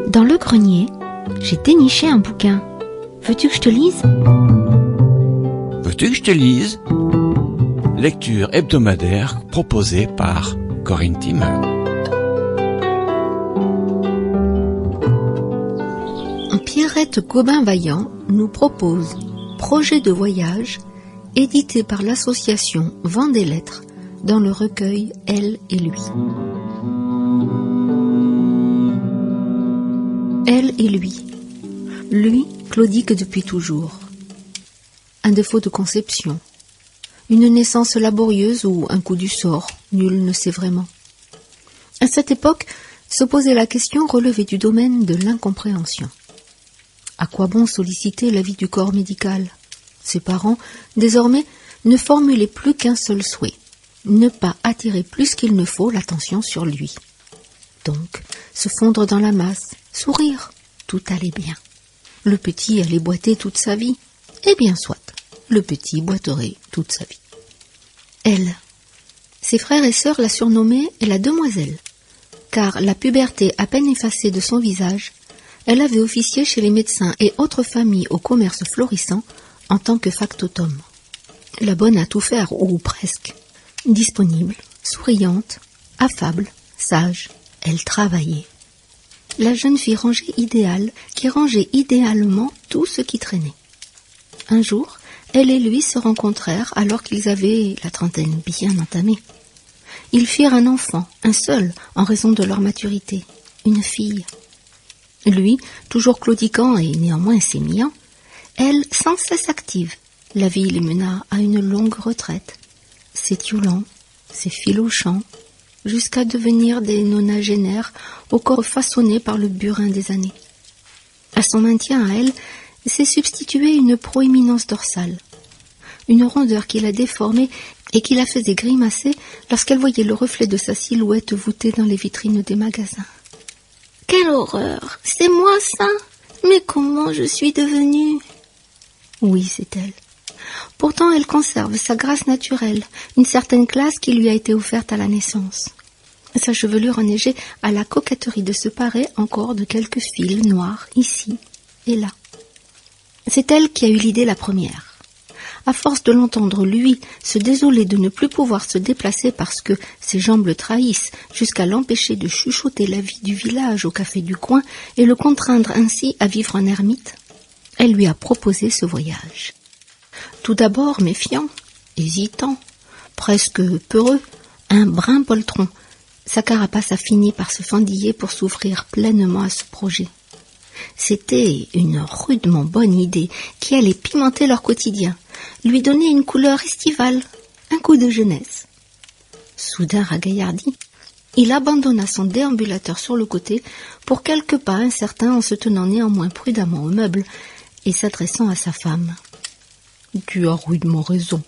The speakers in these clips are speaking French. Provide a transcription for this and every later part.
Dans le grenier, j'ai déniché un bouquin. Veux-tu que je te lise ? Veux-tu que je te lise ? Lecture hebdomadaire proposée par Corinne Timmer. Pierrette Gobin-Vaillant nous propose Projet de voyage, édité par l'association Vent des Lettres, dans le recueil Elle et lui. Elle et lui. Lui, claudique depuis toujours. Un défaut de conception. Une naissance laborieuse ou un coup du sort, nul ne sait vraiment. À cette époque, se poser la question relevait du domaine de l'incompréhension. À quoi bon solliciter l'avis du corps médical ? Ses parents, désormais, ne formulaient plus qu'un seul souhait, ne pas attirer plus qu'il ne faut l'attention sur lui. Donc, se fondre dans la masse, sourire, tout allait bien. Le petit allait boiter toute sa vie, et bien soit, le petit boiterait toute sa vie. Elle, ses frères et sœurs la surnommaient la demoiselle, car la puberté à peine effacée de son visage, elle avait officié chez les médecins et autres familles au commerce florissant en tant que factotum. La bonne à tout faire, ou presque. Disponible, souriante, affable, sage, elle travaillait. La jeune fille rangée idéale qui rangeait idéalement tout ce qui traînait. Un jour, elle et lui se rencontrèrent alors qu'ils avaient la trentaine bien entamée. Ils firent un enfant, un seul, en raison de leur maturité, une fille. Lui, toujours claudiquant et néanmoins sémillant, elle sans cesse active. La vie les mena à une longue retraite, s'étiolant, s'effilochant, jusqu'à devenir des nonagénaires au corps façonné par le burin des années. À son maintien à elle s'est substituée une proéminence dorsale, une rondeur qui la déformait et qui la faisait grimacer lorsqu'elle voyait le reflet de sa silhouette voûtée dans les vitrines des magasins. Quelle horreur! C'est moi ça? Mais comment je suis devenue? Oui, c'est elle. Pourtant, elle conserve sa grâce naturelle, une certaine classe qui lui a été offerte à la naissance. Sa chevelure enneigée a la coquetterie de se parer encore de quelques fils noirs ici et là. C'est elle qui a eu l'idée la première. À force de l'entendre, lui, se désoler de ne plus pouvoir se déplacer parce que ses jambes le trahissent, jusqu'à l'empêcher de chuchoter la vie du village au café du coin et le contraindre ainsi à vivre en ermite, elle lui a proposé ce voyage. Tout d'abord méfiant, hésitant, presque peureux, un brin poltron, sa carapace a fini par se fendiller pour s'ouvrir pleinement à ce projet. C'était une rudement bonne idée qui allait pimenter leur quotidien, lui donner une couleur estivale, un coup de jeunesse. Soudain ragaillardi, il abandonna son déambulateur sur le côté pour quelques pas incertains en se tenant néanmoins prudemment au meuble et s'adressant à sa femme. « Tu as rudement raison,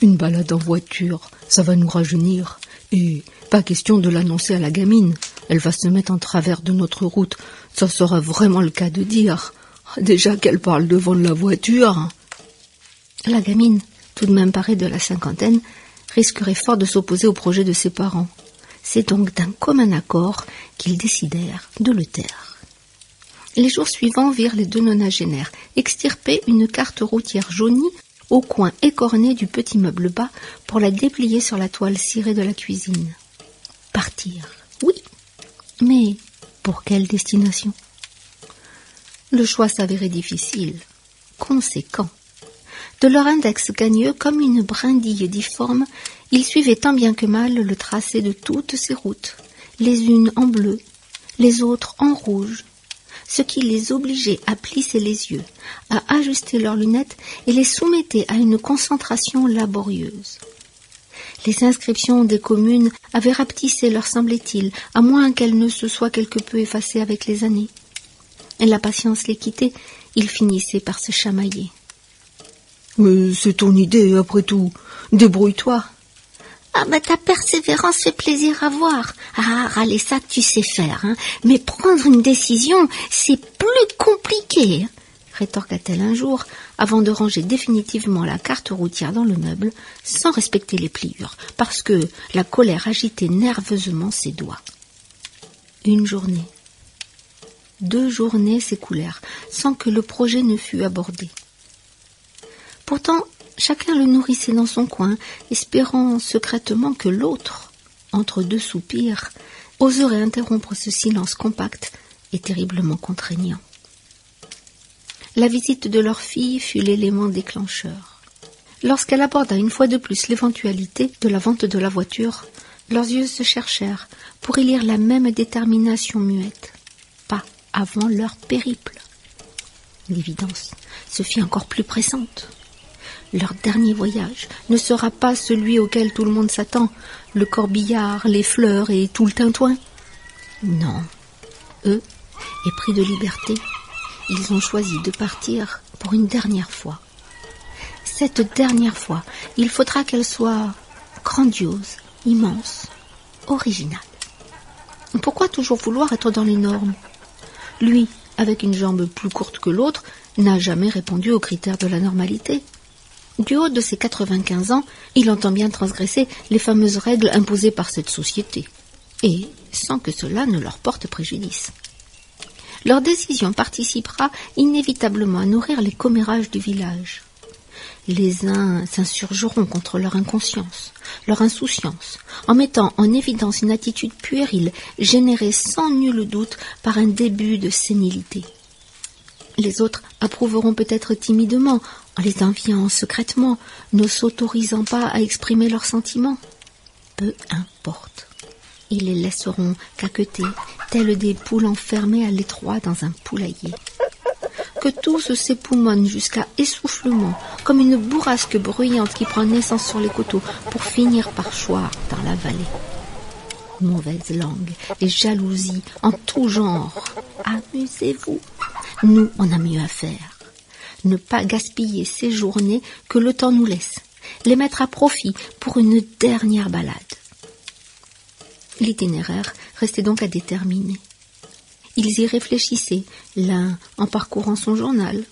une balade en voiture, ça va nous rajeunir. Et pas question de l'annoncer à la gamine, elle va se mettre en travers de notre route, ça sera vraiment le cas de dire. Déjà qu'elle parle devant de la voiture. » La gamine, tout de même parée de la cinquantaine, risquerait fort de s'opposer au projet de ses parents. C'est donc d'un commun accord qu'ils décidèrent de le taire. Les jours suivants virent les deux nonagénaires extirper une carte routière jaunie au coin écorné du petit meuble bas pour la déplier sur la toile cirée de la cuisine. Partir, oui, mais pour quelle destination ? Le choix s'avérait difficile, conséquent. De leur index gagneux comme une brindille difforme, ils suivaient tant bien que mal le tracé de toutes ces routes, les unes en bleu, les autres en rouge, ce qui les obligeait à plisser les yeux, à ajuster leurs lunettes et les soumettait à une concentration laborieuse. Les inscriptions des communes avaient rapetissé, leur semblait-il, à moins qu'elles ne se soient quelque peu effacées avec les années. Et la patience les quittait, ils finissaient par se chamailler. « C'est ton idée, après tout. Débrouille-toi. »« Ah ben ta persévérance fait plaisir à voir. Ah, râler ça tu sais faire, hein. Mais prendre une décision, c'est plus compliqué. » rétorqua-t-elle un jour, avant de ranger définitivement la carte routière dans le meuble, sans respecter les pliures, parce que la colère agitait nerveusement ses doigts. Une journée, 2 journées s'écoulèrent sans que le projet ne fût abordé. Pourtant, chacun le nourrissait dans son coin, espérant secrètement que l'autre, entre 2 soupirs, oserait interrompre ce silence compact et terriblement contraignant. La visite de leur fille fut l'élément déclencheur. Lorsqu'elle aborda une fois de plus l'éventualité de la vente de la voiture, leurs yeux se cherchèrent pour y lire la même détermination muette. Pas avant leur périple. L'évidence se fit encore plus pressante. Leur dernier voyage ne sera pas celui auquel tout le monde s'attend, le corbillard, les fleurs et tout le tintouin. Non, eux, épris de liberté, ils ont choisi de partir pour une dernière fois. Cette dernière fois, il faudra qu'elle soit grandiose, immense, originale. Pourquoi toujours vouloir être dans les normes ? Lui, avec une jambe plus courte que l'autre, n'a jamais répondu aux critères de la normalité. Du haut de ses 95 ans, il entend bien transgresser les fameuses règles imposées par cette société, et sans que cela ne leur porte préjudice. Leur décision participera inévitablement à nourrir les commérages du village. Les uns s'insurgeront contre leur inconscience, leur insouciance, en mettant en évidence une attitude puérile, générée sans nul doute par un début de sénilité. Les autres approuveront peut-être timidement, en les enviant secrètement, ne s'autorisant pas à exprimer leurs sentiments. Peu importe. Ils les laisseront caqueter, tels des poules enfermées à l'étroit dans un poulailler. Que tous s'époumonnent jusqu'à essoufflement, comme une bourrasque bruyante qui prend naissance sur les coteaux pour finir par choir dans la vallée. Mauvaise langue et jalousie en tout genre. Amusez-vous. Nous, on a mieux à faire. Ne pas gaspiller ces journées que le temps nous laisse. Les mettre à profit pour une dernière balade. L'itinéraire restait donc à déterminer. Ils y réfléchissaient, l'un en parcourant son journal,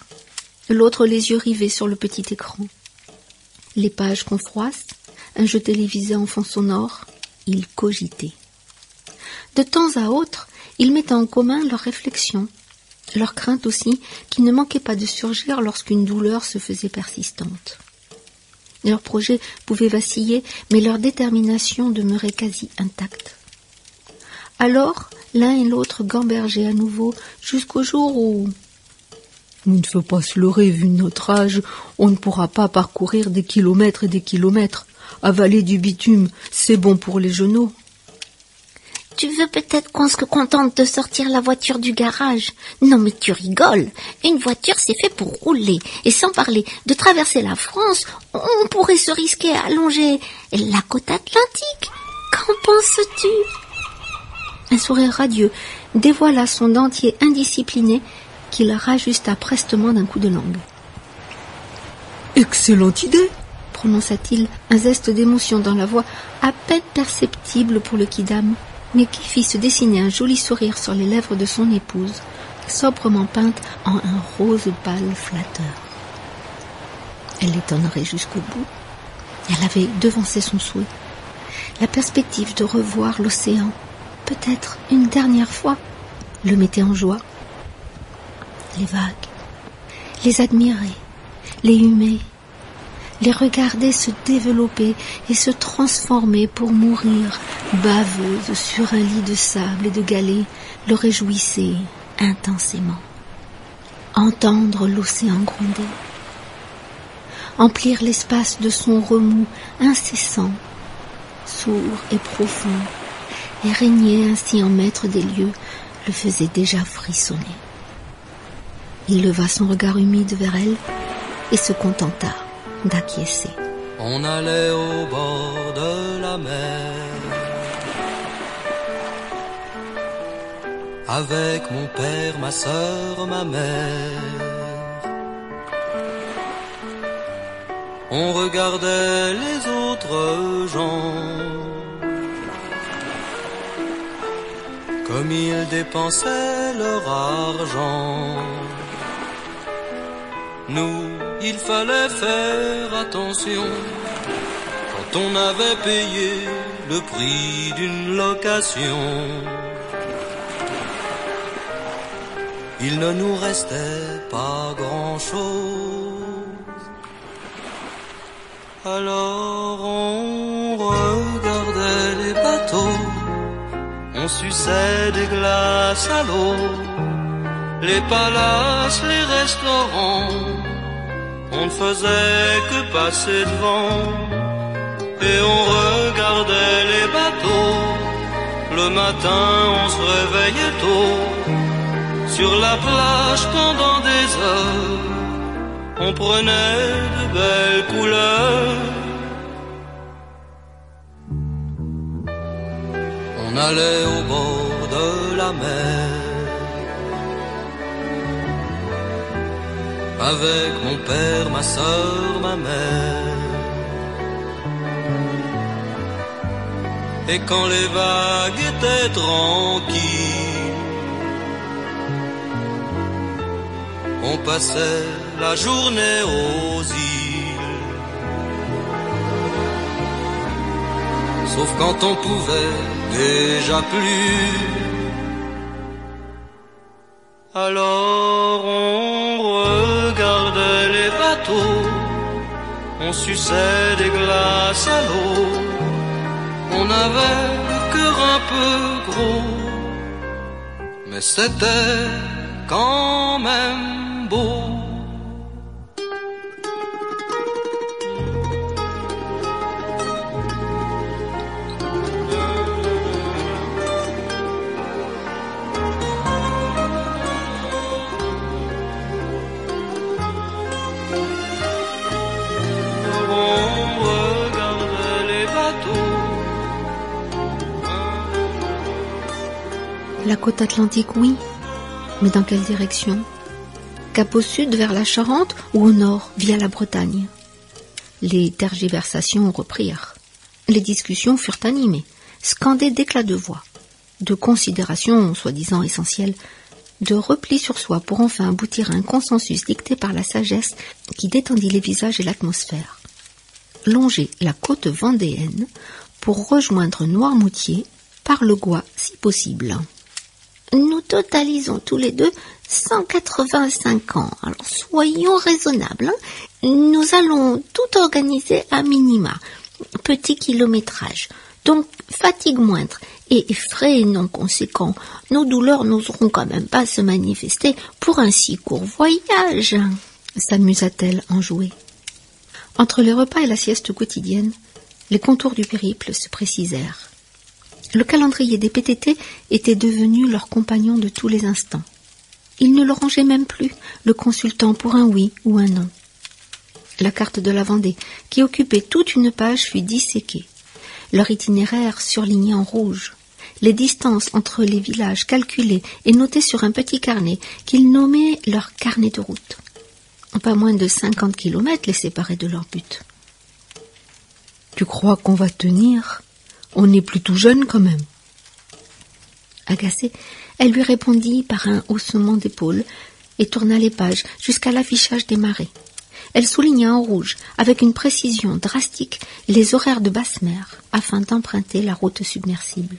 l'autre les yeux rivés sur le petit écran. Les pages qu'on froisse, un jeu télévisé en fond sonore, ils cogitaient. De temps à autre, ils mettaient en commun leurs réflexions, leurs craintes aussi, qui ne manquaient pas de surgir lorsqu'une douleur se faisait persistante. Leurs projets pouvaient vaciller, mais leur détermination demeurait quasi intacte. Alors, l'un et l'autre gambergeaient à nouveau jusqu'au jour où... « On ne faut pas se leurrer, vu notre âge, on ne pourra pas parcourir des kilomètres et des kilomètres. Avaler du bitume, c'est bon pour les genoux. » « Tu veux peut-être qu'on se contente de sortir la voiture du garage ? Non mais tu rigoles, une voiture c'est fait pour rouler, et sans parler de traverser la France, on pourrait se risquer à longer la côte atlantique. Qu'en penses-tu » Un sourire radieux dévoila son dentier indiscipliné qu'il rajusta prestement d'un coup de langue. « Excellente idée !» prononça-t-il, un zeste d'émotion dans la voix à peine perceptible pour le quidam, mais qui fit se dessiner un joli sourire sur les lèvres de son épouse, sobrement peinte en un rose pâle flatteur. Elle l'étonnerait jusqu'au bout. Elle avait devancé son souhait. La perspective de revoir l'océan, peut-être une dernière fois, le mettait en joie. Les vagues, les admirer, les humer, les regarder se développer et se transformer pour mourir baveuse sur un lit de sable et de galets, le réjouissait intensément. Entendre l'océan gronder, emplir l'espace de son remous incessant, sourd et profond, et régner ainsi en maître des lieux, le faisait déjà frissonner. Il leva son regard humide vers elle et se contenta d'acquiescer. On allait au bord de la mer avec mon père, ma sœur, ma mère. On regardait les autres gens comme ils dépensaient leur argent. Nous, il fallait faire attention quand on avait payé le prix d'une location. il ne nous restait pas grand-chose. Alors on regardait les bateaux, on suçait des glaces à l'eau, les palaces, les restaurants, on ne faisait que passer devant. Et on regardait les bateaux, le matin on se réveillait tôt, sur la plage pendant des heures, on prenait de belles couleurs. On allait au bord de la mer, avec mon père, ma sœur, ma mère. Et quand les vagues étaient tranquilles, on passait la journée aux îles. Sauf quand on pouvait déjà plus. Alors on regardait les bateaux, on suçait des glaces à l'eau. On avait le cœur un peu gros, mais c'était quand même beau. On regardait les bateaux. La côte atlantique, oui, mais dans quelle direction? Cap au sud vers la Charente ou au nord via la Bretagne? Les tergiversations reprirent. Les discussions furent animées, scandées d'éclats de voix, de considérations soi-disant essentielles, de repli sur soi pour enfin aboutir à un consensus dicté par la sagesse qui détendit les visages et l'atmosphère. Longer la côte vendéenne pour rejoindre Noirmoutier par le Gois si possible. Nous totalisons tous les deux 185 ans. Alors soyons raisonnables. Nous allons tout organiser à minima. Petit kilométrage. Donc fatigue moindre et frais non conséquents. Nos douleurs n'oseront quand même pas se manifester pour un si court voyage. S'amusa-t-elle enjouée. Entre les repas et la sieste quotidienne, les contours du périple se précisèrent. Le calendrier des PTT était devenu leur compagnon de tous les instants. Ils ne le rangeaient même plus, le consultant pour un oui ou un non. La carte de la Vendée, qui occupait toute une page, fut disséquée. Leur itinéraire surligné en rouge. Les distances entre les villages calculées et notées sur un petit carnet qu'ils nommaient leur carnet de route. Pas moins de 50 kilomètres les séparaient de leur but. « Tu crois qu'on va tenir ? On est plutôt jeune quand même. » Agacée, elle lui répondit par un haussement d'épaules et tourna les pages jusqu'à l'affichage des marées. Elle souligna en rouge, avec une précision drastique, les horaires de basse mer, afin d'emprunter la route submersible.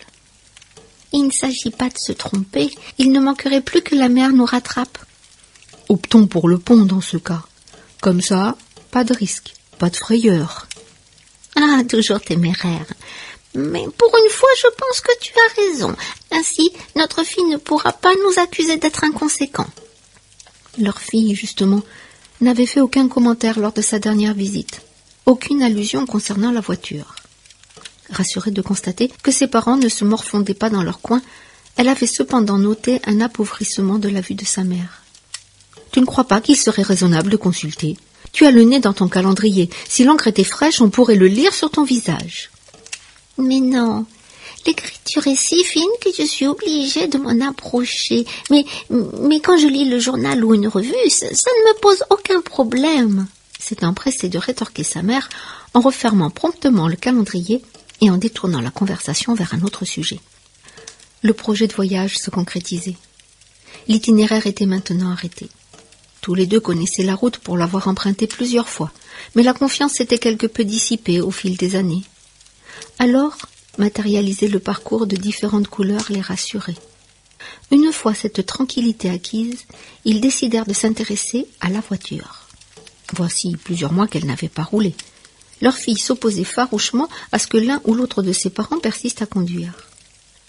Il ne s'agit pas de se tromper, il ne manquerait plus que la mer nous rattrape. Optons pour le pont dans ce cas. Comme ça, pas de risque, pas de frayeur. Ah, toujours téméraire. Mais pour une fois, je pense que tu as raison. Ainsi, notre fille ne pourra pas nous accuser d'être inconséquents. Leur fille, justement, n'avait fait aucun commentaire lors de sa dernière visite. Aucune allusion concernant la voiture. Rassurée de constater que ses parents ne se morfondaient pas dans leur coin, elle avait cependant noté un appauvrissement de la vue de sa mère. « Tu ne crois pas qu'il serait raisonnable de consulter ? Tu as le nez dans ton calendrier. Si l'encre était fraîche, on pourrait le lire sur ton visage. » Mais non, l'écriture est si fine que je suis obligée de m'en approcher. Mais quand je lis le journal ou une revue, ça ne me pose aucun problème. S'est empressée de rétorquer sa mère en refermant promptement le calendrier et en détournant la conversation vers un autre sujet. Le projet de voyage se concrétisait. L'itinéraire était maintenant arrêté. Tous les deux connaissaient la route pour l'avoir empruntée plusieurs fois, mais la confiance s'était quelque peu dissipée au fil des années. Alors, matérialiser le parcours de différentes couleurs les rassurait. Une fois cette tranquillité acquise, ils décidèrent de s'intéresser à la voiture. Voici plusieurs mois qu'elle n'avait pas roulé. Leur fille s'opposait farouchement à ce que l'un ou l'autre de ses parents persiste à conduire.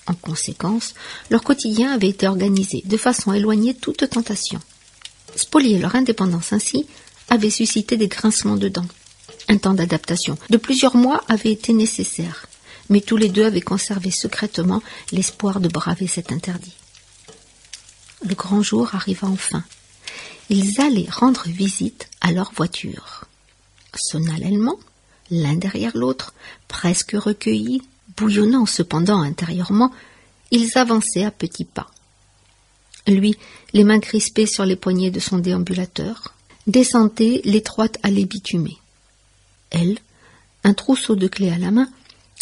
En conséquence, leur quotidien avait été organisé de façon à éloigner toute tentation. Spolier leur indépendance ainsi avait suscité des grincements de dents. Un temps d'adaptation de plusieurs mois avait été nécessaire, mais tous les deux avaient conservé secrètement l'espoir de braver cet interdit. Le grand jour arriva enfin. Ils allaient rendre visite à leur voiture. Solennellement, l'un derrière l'autre, presque recueillis, bouillonnant cependant intérieurement, ils avançaient à petits pas. Lui, les mains crispées sur les poignets de son déambulateur, descendait l'étroite allée bitumée. Elle, un trousseau de clés à la main,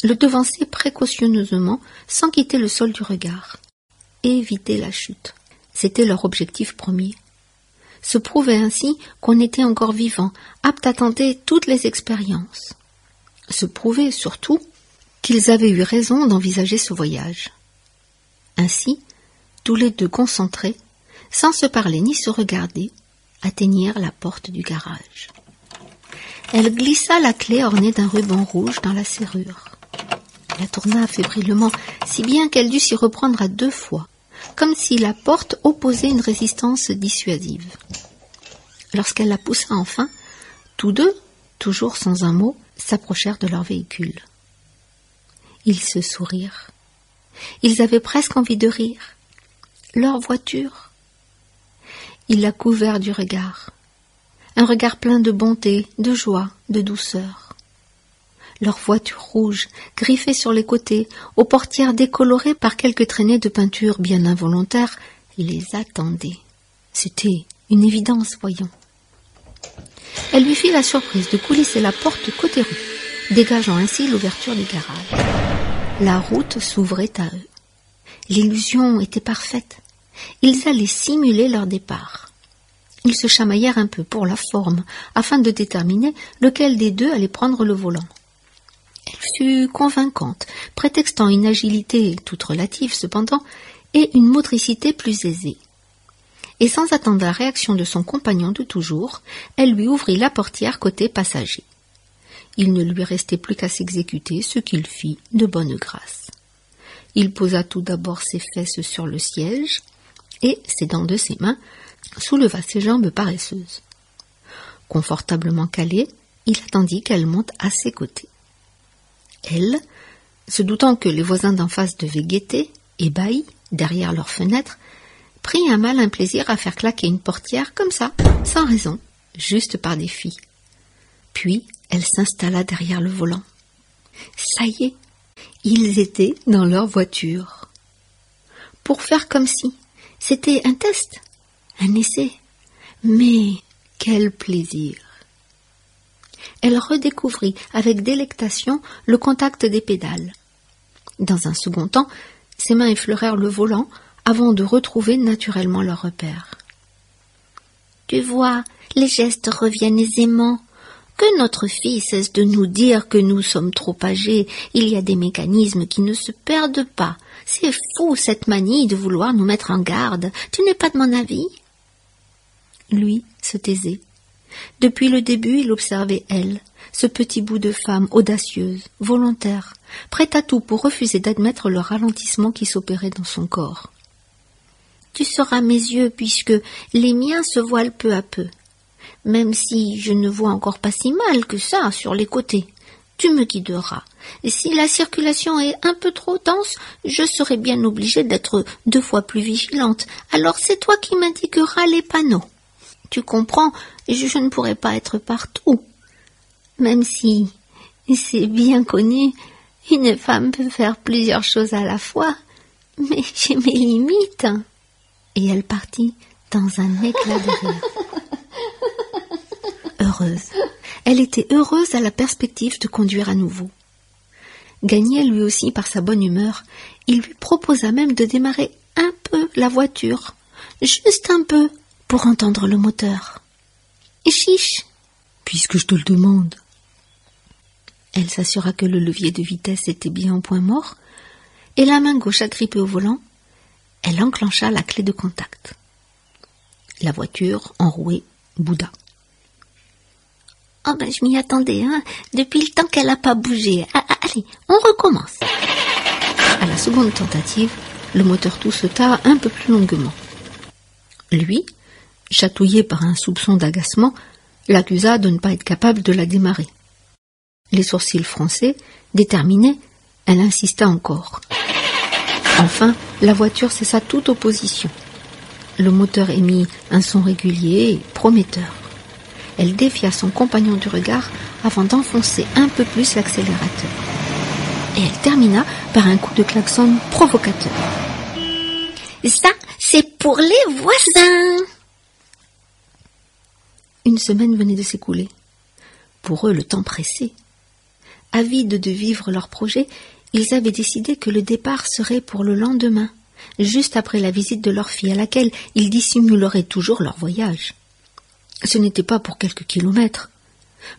le devançait précautionneusement sans quitter le sol du regard. Éviter la chute. C'était leur objectif premier. Se prouver ainsi qu'on était encore vivant, apte à tenter toutes les expériences. Se prouver surtout qu'ils avaient eu raison d'envisager ce voyage. Ainsi, tous les deux concentrés, sans se parler ni se regarder, atteignirent la porte du garage. Elle glissa la clé ornée d'un ruban rouge dans la serrure. La tourna fébrilement, si bien qu'elle dut s'y reprendre à 2 fois, comme si la porte opposait une résistance dissuasive. Lorsqu'elle la poussa enfin, tous deux, toujours sans un mot, s'approchèrent de leur véhicule. Ils se sourirent. Ils avaient presque envie de rire. Leur voiture. Il la couvert du regard. Un regard plein de bonté, de joie, de douceur. Leur voiture rouge, griffée sur les côtés, aux portières décolorées par quelques traînées de peinture bien involontaires, les attendait. C'était une évidence, voyons. Elle lui fit la surprise de coulisser la porte côté rue, dégageant ainsi l'ouverture du garage. La route s'ouvrait à eux. L'illusion était parfaite. Ils allaient simuler leur départ. Ils se chamaillèrent un peu pour la forme, afin de déterminer lequel des deux allait prendre le volant. Elle fut convaincante, prétextant une agilité toute relative cependant, et une motricité plus aisée. Et sans attendre la réaction de son compagnon de toujours, elle lui ouvrit la portière côté passager. Il ne lui restait plus qu'à s'exécuter, ce qu'il fit de bonne grâce. Il posa tout d'abord ses fesses sur le siège, et, s'aidant de ses mains, souleva ses jambes paresseuses. Confortablement calé, il attendit qu'elle monte à ses côtés. Elle, se doutant que les voisins d'en face devaient guetter, ébahis, derrière leurs fenêtres, prit un malin plaisir à faire claquer une portière comme ça, sans raison, juste par défi. Puis, elle s'installa derrière le volant. Ça y est, ils étaient dans leur voiture. Pour faire comme si, c'était un test, un essai. Mais quel plaisir! Elle redécouvrit avec délectation le contact des pédales. Dans un second temps, ses mains effleurèrent le volant avant de retrouver naturellement leur repère. « Tu vois, les gestes reviennent aisément. Que notre fille cesse de nous dire que nous sommes trop âgés. Il y a des mécanismes qui ne se perdent pas. C'est fou cette manie de vouloir nous mettre en garde. Tu n'es pas de mon avis ?» Lui se taisait. Depuis le début, il observait elle, ce petit bout de femme audacieuse, volontaire, prête à tout pour refuser d'admettre le ralentissement qui s'opérait dans son corps. « Tu seras mes yeux puisque les miens se voilent peu à peu. Même si je ne vois encore pas si mal que ça sur les côtés, tu me guideras. Et si la circulation est un peu trop dense, je serai bien obligée d'être 2 fois plus vigilante. Alors c'est toi qui m'indiqueras les panneaux. Tu comprends, je ne pourrai pas être partout. Même si, c'est bien connu, une femme peut faire plusieurs choses à la fois, mais j'ai mes limites. » Et elle partit dans un éclat de rire. Heureuse. Elle était heureuse à la perspective de conduire à nouveau. Gagné lui aussi par sa bonne humeur, il lui proposa même de démarrer un peu la voiture, juste un peu, pour entendre le moteur. « Chiche, puisque je te le demande. » Elle s'assura que le levier de vitesse était bien au point mort, et la main gauche agrippée au volant, Elle enclencha la clé de contact. La voiture, enrouée, bouda. « Oh ben, je m'y attendais, hein. Depuis le temps qu'elle n'a pas bougé. Allez, on recommence. » À la seconde tentative, le moteur tousseta un peu plus longuement. Lui, chatouillé par un soupçon d'agacement, l'accusa de ne pas être capable de la démarrer. Les sourcils froncés, déterminée, elle insista encore. Enfin, la voiture cessa toute opposition. Le moteur émit un son régulier et prometteur. Elle défia son compagnon du regard avant d'enfoncer un peu plus l'accélérateur. Et elle termina par un coup de klaxon provocateur. « Ça, c'est pour les voisins !» Une semaine venait de s'écouler. Pour eux, le temps pressait. Avides de vivre leur projet, ils avaient décidé que le départ serait pour le lendemain, juste après la visite de leur fille à laquelle ils dissimuleraient toujours leur voyage. Ce n'était pas pour quelques kilomètres.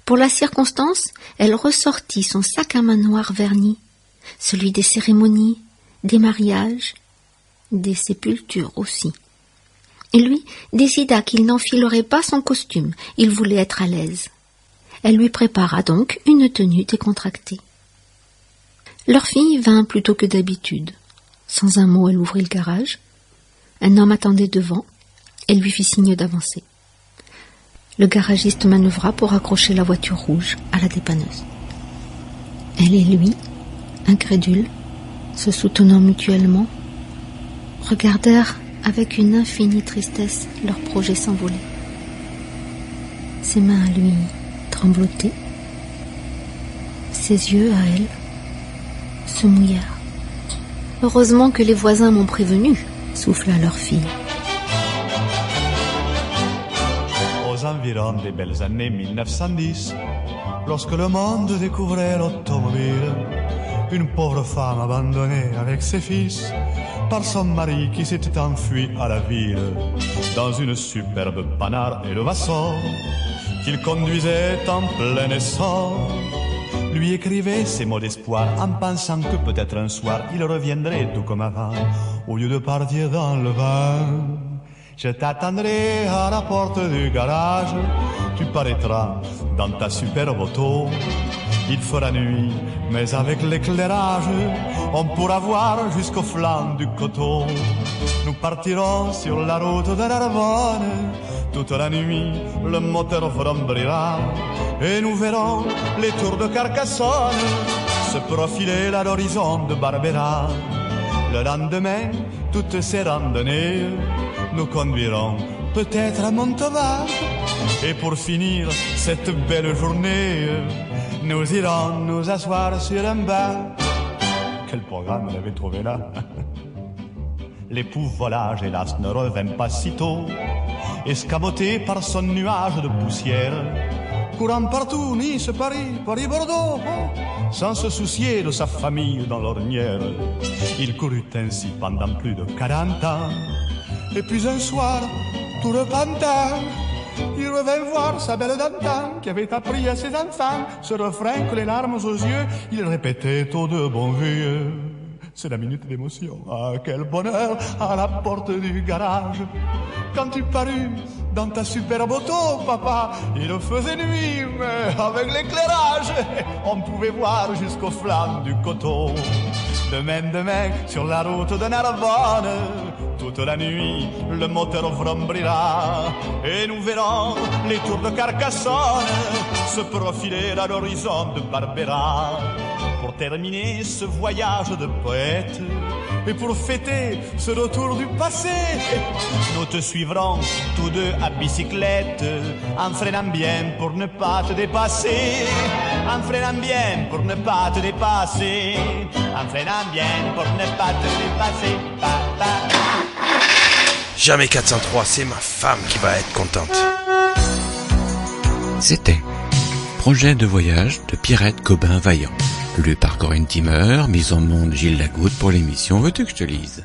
Pour la circonstance, elle ressortit son sac à main noir verni, celui des cérémonies, des mariages, des sépultures aussi. Et lui décida qu'il n'enfilerait pas son costume, il voulait être à l'aise. Elle lui prépara donc une tenue décontractée. Leur fille vint plus tôt que d'habitude. Sans un mot, elle ouvrit le garage. Un homme attendait devant. Elle lui fit signe d'avancer. Le garagiste manœuvra pour accrocher la voiture rouge à la dépanneuse. Elle et lui, incrédules, se soutenant mutuellement, regardèrent avec une infinie tristesse leur projet s'envoler. Ses mains à lui tremblotaient, ses yeux à elle se mouillèrent. « Heureusement que les voisins m'ont prévenu », souffla leur fille. Aux environs des belles années 1910, lorsque le monde découvrait l'automobile, une pauvre femme abandonnée avec ses fils par son mari qui s'était enfui à la ville dans une superbe Panhard Elevation qu'il conduisait en plein essor, lui écrivait ces mots d'espoir en pensant que peut-être un soir il reviendrait tout comme avant au lieu de partir dans le vent. Je t'attendrai à la porte du garage, tu paraîtras dans ta superbe auto. Il fera nuit, mais avec l'éclairage, on pourra voir jusqu'au flanc du coteau. Nous partirons sur la route de Narbonne, toute la nuit le moteur vrombrira, et nous verrons les tours de Carcassonne se profiler à l'horizon de Barbera. Le lendemain, toutes ces randonnées nous conduiront peut-être à Montauban, et pour finir cette belle journée, nous irons nous asseoir sur un banc. Quel programme elle avait trouvé là. L'époux volage, hélas, ne revint pas si tôt, escamoté par son nuage de poussière, courant partout, Nice, Paris, Paris-Bordeaux, sans se soucier de sa famille dans l'ornière. Il courut ainsi pendant plus de 40 ans, et puis un soir, tout repentant, il revint voir sa belle d'antan qui avait appris à ses enfants ce refrain que les larmes aux yeux, il répétait au de bon vieux. C'est la minute d'émotion, ah quel bonheur, à la porte du garage. Quand tu parus dans ta superbe auto, papa, il faisait nuit, mais avec l'éclairage, on pouvait voir jusqu'au flanc du coteau. Demain, sur la route de Narbonne, toute la nuit, le moteur vrombrira, et nous verrons les tours de Carcassonne se profiler à l'horizon de Barbera. Pour terminer ce voyage de poète, et pour fêter ce retour du passé, nous te suivrons tous deux à bicyclette, en freinant bien pour ne pas te dépasser, en freinant bien pour ne pas te dépasser, en freinant bien pour ne pas te dépasser. Jamais 403, c'est ma femme qui va être contente. C'était Projet de voyage de Pierrette Gobin-Vaillant. Lu par Corinne Timmer, mise en monde Gilles Lagoutte pour l'émission Veux-tu que je te lise ?